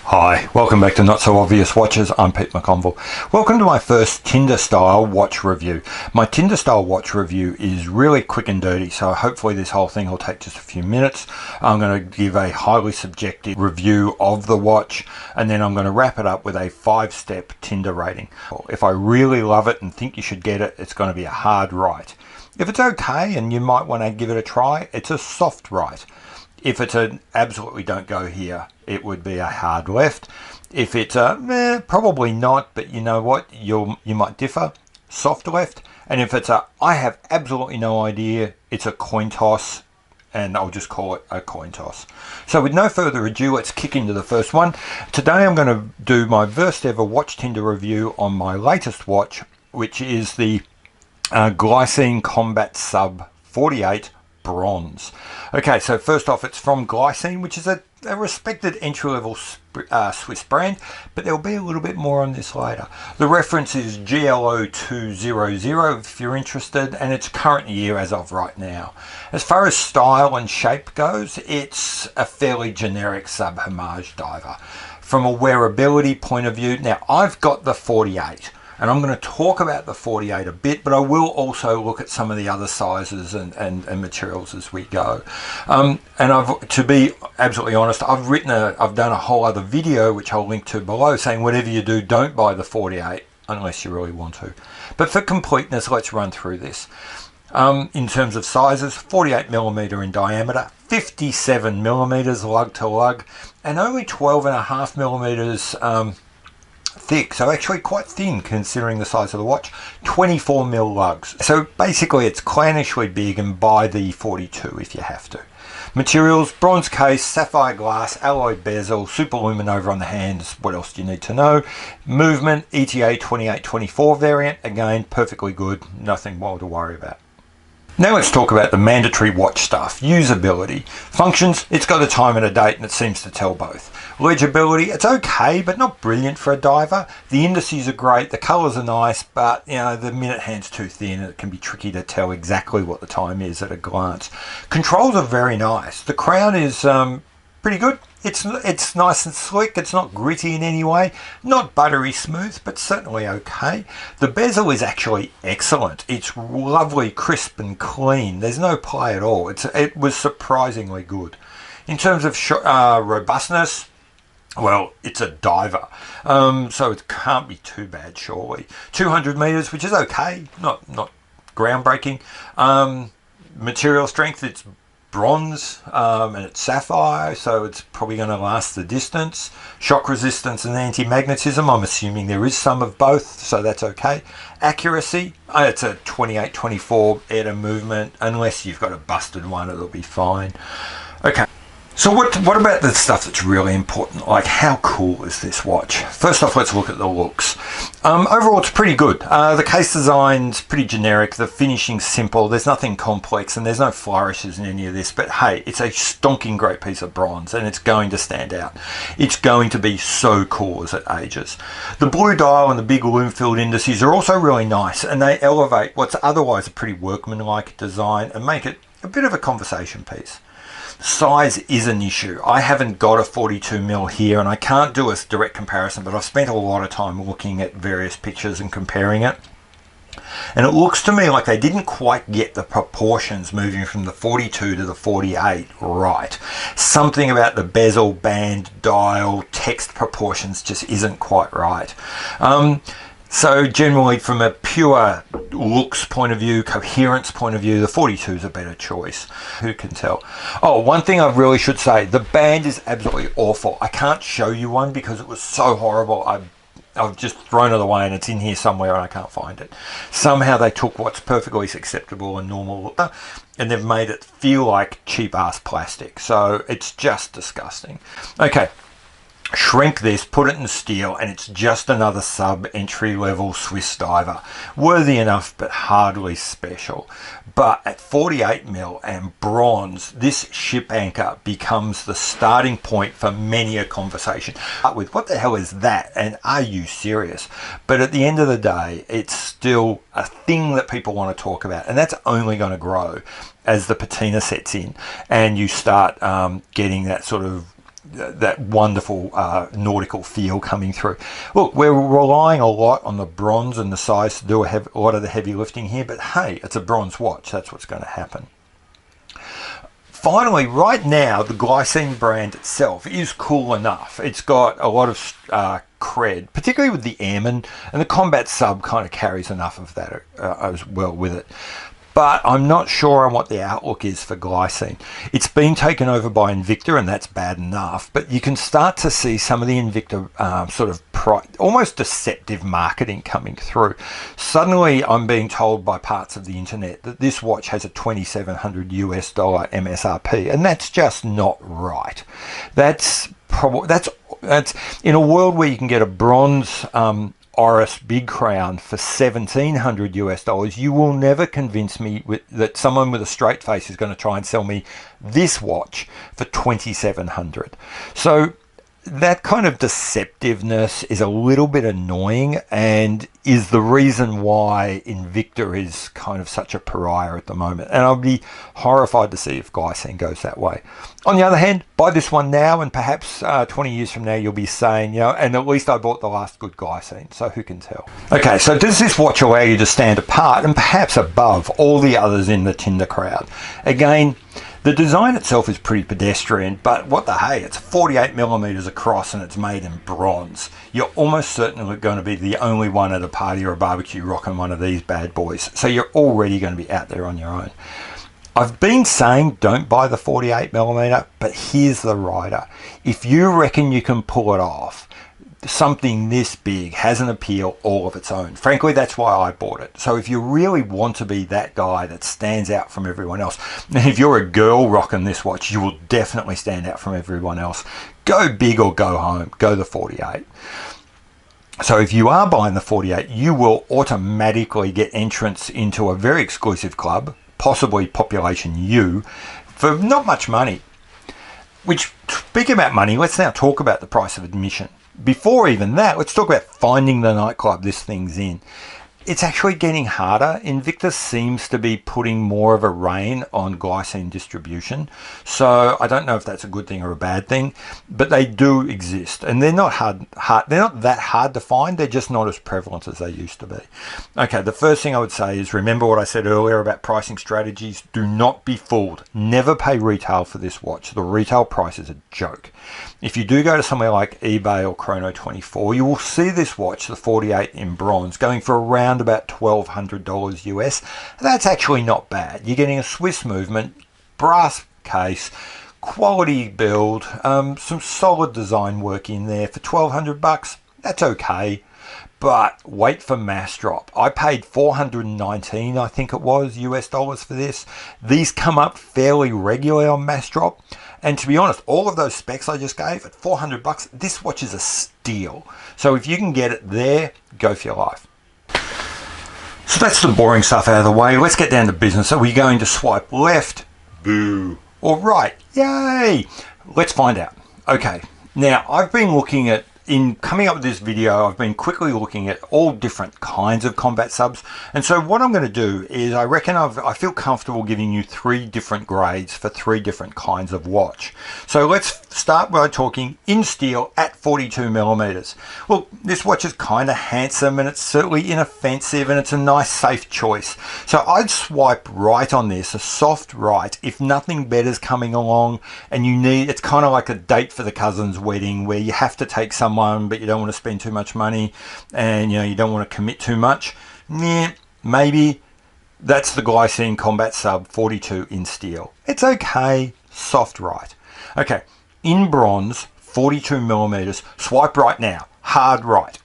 Hi, welcome back to Not So Obvious Watches. I'm Pete McConville. Welcome to my first Tinder style watch review. My Tinder style watch review is really quick and dirty, so hopefully this whole thing will take just a few minutes. I'm going to give a highly subjective review of the watch, and then I'm going to wrap it up with a 5-step Tinder rating. If I really love it and think you should get it, it's going to be a hard right. If it's okay and you might want to give it a try, it's a soft right. If it's an absolutely don't go here, it would be a hard left. If it's a probably not, but you know what, you might differ, soft left. And if it's a I have absolutely no idea, it's a coin toss, and I'll just call it a coin toss. So with no further ado, let's kick into the first one. Today I'm going to do my first ever Watch Tinder review on my latest watch, which is the Glycine Combat Sub 48 Bronze. Okay, so first off, it's from Glycine, which is a respected entry-level Swiss brand, but there'll be a little bit more on this later. The reference is GLO200 if you're interested, and it's current year as of right now. As far as style and shape goes, it's a fairly generic sub-homage diver. From a wearability point of view, now I've got the 48. And I'm going to talk about the 48 a bit, but I will also look at some of the other sizes and materials as we go. And to be absolutely honest, I've done a whole other video, which I'll link to below, saying whatever you do, don't buy the 48 unless you really want to. But for completeness, let's run through this. In terms of sizes, 48mm in diameter, 57mm lug to lug, and only 12.5mm thick, so actually quite thin considering the size of the watch. 24mm lugs, so basically it's clownnishly big, and buy the 42 if you have to. Materials: bronze case, sapphire glass, alloy bezel, super luminova on the hands. What else do you need to know? Movement, ETA 2824 variant, again perfectly good, nothing more to worry about. Now let's talk about the mandatory watch stuff. Usability. Functions, it's got a time and a date, and it seems to tell both. Legibility, it's okay, but not brilliant for a diver. The indices are great, the colours are nice, but you know, the minute hand's too thin and it can be tricky to tell exactly what the time is at a glance. Controls are very nice. The crown is pretty good. It's nice and slick. It's not gritty in any way, not buttery smooth, but certainly okay. The bezel is actually excellent. It's lovely, crisp and clean. There's no play at all. It was surprisingly good. In terms of robustness, well, it's a diver, so it can't be too bad, surely. 200 meters, which is okay, not groundbreaking. Material strength, it's bronze, and it's sapphire, so it's probably going to last the distance. Shock resistance and anti-magnetism, I'm assuming there is some of both, so that's okay. Accuracy, it's a 28-24 air to movement. Unless you've got a busted one, it'll be fine. Okay. So what about the stuff that's really important? Like, how cool is this watch? First off, let's look at the looks. Overall, it's pretty good. The case design's pretty generic. The finishing's simple. There's nothing complex, and there's no flourishes in any of this. But hey, it's a stonking great piece of bronze, and it's going to stand out. It's going to be so cool as it ages. The blue dial and the big lume-filled indices are also really nice, and they elevate what's otherwise a pretty workmanlike design and make it a bit of a conversation piece. Size is an issue. I haven't got a 42mm here, and I can't do a direct comparison, but I've spent a lot of time looking at various pictures and comparing it. And it looks to me like they didn't quite get the proportions moving from the 42 to the 48 right. Something about the bezel, band, dial, text proportions just isn't quite right. So generally, from a pure looks point of view, coherence point of view, the 42 is a better choice. Who can tell? Oh, one thing I really should say, the band is absolutely awful. I can't show you one because it was so horrible. I've just thrown it away, and it's in here somewhere and I can't find it. Somehow they took what's perfectly acceptable and normal and they've made it feel like cheap-ass plastic. So it's just disgusting. Okay. Shrink this, put it in steel, and it's just another sub entry-level Swiss diver. Worthy enough, but hardly special. But at 48mm and bronze, this ship anchor becomes the starting point for many a conversation. With what the hell is that, and are you serious? But at the end of the day, it's still a thing that people want to talk about, and that's only going to grow as the patina sets in and you start getting that sort of that wonderful nautical feel coming through. Look, we're relying a lot on the bronze and the size to do a lot of the heavy lifting here, but hey, it's a bronze watch. That's what's going to happen. Finally, right now, the Glycine brand itself is cool enough. It's got a lot of cred, particularly with the Airman, and the Combat Sub kind of carries enough of that as well with it. But I'm not sure on what the outlook is for Glycine. It's been taken over by Invicta, and that's bad enough. But you can start to see some of the Invicta sort of almost deceptive marketing coming through. Suddenly, I'm being told by parts of the internet that this watch has a $2,700 US MSRP, and that's just not right. That's in a world where you can get a bronze Oris Big Crown for $1,700 US. You will never convince me that someone with a straight face is going to try and sell me this watch for $2,700. So that kind of deceptiveness is a little bit annoying and is the reason why Invicta is kind of such a pariah at the moment. And I'll be horrified to see if Glycine goes that way. On the other hand, buy this one now and perhaps 20 years from now you'll be saying, you know, and at least I bought the last good Glycine, so who can tell? Okay, so does this watch allow you to stand apart and perhaps above all the others in the Tinder crowd? Again, the design itself is pretty pedestrian, but what the hey, it's 48mm across and it's made in bronze. You're almost certainly going to be the only one at a party or a barbecue rocking one of these bad boys, so you're already going to be out there on your own. I've been saying don't buy the 48mm, but here's the rider. If you reckon you can pull it off, something this big has an appeal all of its own. Frankly, that's why I bought it. So if you really want to be that guy that stands out from everyone else, and if you're a girl rocking this watch, you will definitely stand out from everyone else. Go big or go home. Go the 48. So if you are buying the 48, you will automatically get entrance into a very exclusive club, possibly Population U, for not much money. Which, speaking about money, let's now talk about the price of admission. Before even that, let's talk about finding the nightclub this thing's in. It's actually getting harder. Invicta seems to be putting more of a rein on Glycine distribution. So I don't know if that's a good thing or a bad thing, but they do exist. And they're not they're not that hard to find. They're just not as prevalent as they used to be. Okay, the first thing I would say is remember what I said earlier about pricing strategies. Do not be fooled. Never pay retail for this watch. The retail price is a joke. If you do go to somewhere like eBay or Chrono24, you will see this watch, the 48 in bronze, going for around about $1,200 US. That's actually not bad. You're getting a Swiss movement, brass case, quality build, some solid design work in there for $1,200. That's okay. But wait for mass drop. I paid $419, I think it was, US dollars for this. These come up fairly regularly on mass drop. And to be honest, all of those specs I just gave at $400, this watch is a steal. So if you can get it there, go for your life. So that's the boring stuff out of the way. Let's get down to business. Are we going to swipe left? Boo. Or right? Yay. Let's find out. Okay. Now, I've been looking at, in coming up with this video, I've been quickly looking at all different kinds of combat subs. And so what I'm going to do is I reckon I feel comfortable giving you 3 different grades for 3 different kinds of watch. So let's start by talking in steel at 42mm. Look, this watch is kind of handsome and it's certainly inoffensive and it's a nice safe choice. So I'd swipe right on this, a soft right, if nothing better's coming along and you need, it's kind of like a date for the cousin's wedding where you have to take someone but you don't want to spend too much money and you don't want to commit too much. Yeah, maybe that's the Glycine Combat Sub 42 in steel. It's okay, soft right. Okay, in bronze, 42mm, swipe right now, hard right.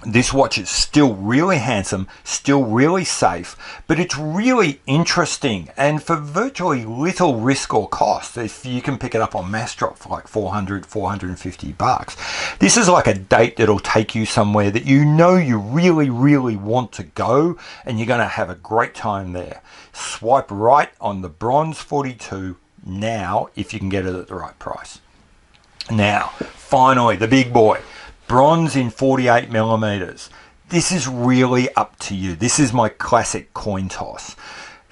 This watch is still really handsome, still really safe, but it's really interesting and for virtually little risk or cost if you can pick it up on mass drop for like $400-$450. This is like a date that'll take you somewhere that you know you really, really want to go and you're going to have a great time there. Swipe right on the bronze 42 now if you can get it at the right price. Now, finally, the big boy. Bronze in 48mm. This is really up to you. This is my classic coin toss.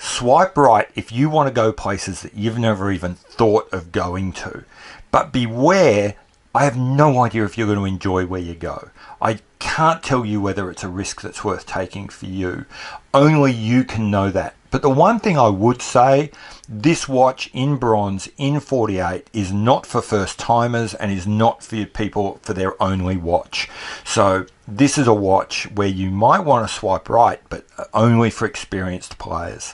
Swipe right if you want to go places that you've never even thought of going to. But beware, I have no idea if you're going to enjoy where you go. I can't tell you whether it's a risk that's worth taking for you. Only you can know that. But the one thing I would say, this watch in bronze in 48 is not for first timers and is not for people for their only watch. So this is a watch where you might want to swipe right, but only for experienced players.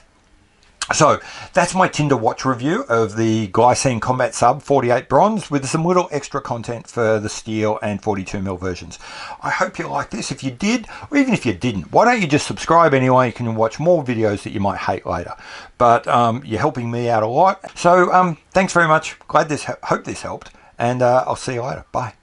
So that's my Tinder watch review of the Glycine Combat Sub 48 bronze with some little extra content for the steel and 42mm versions. I hope you like this. If you did, or even if you didn't, why don't you just subscribe anyway? You can watch more videos that you might hate later. But you're helping me out a lot. So thanks very much. Hope this helped. And I'll see you later. Bye.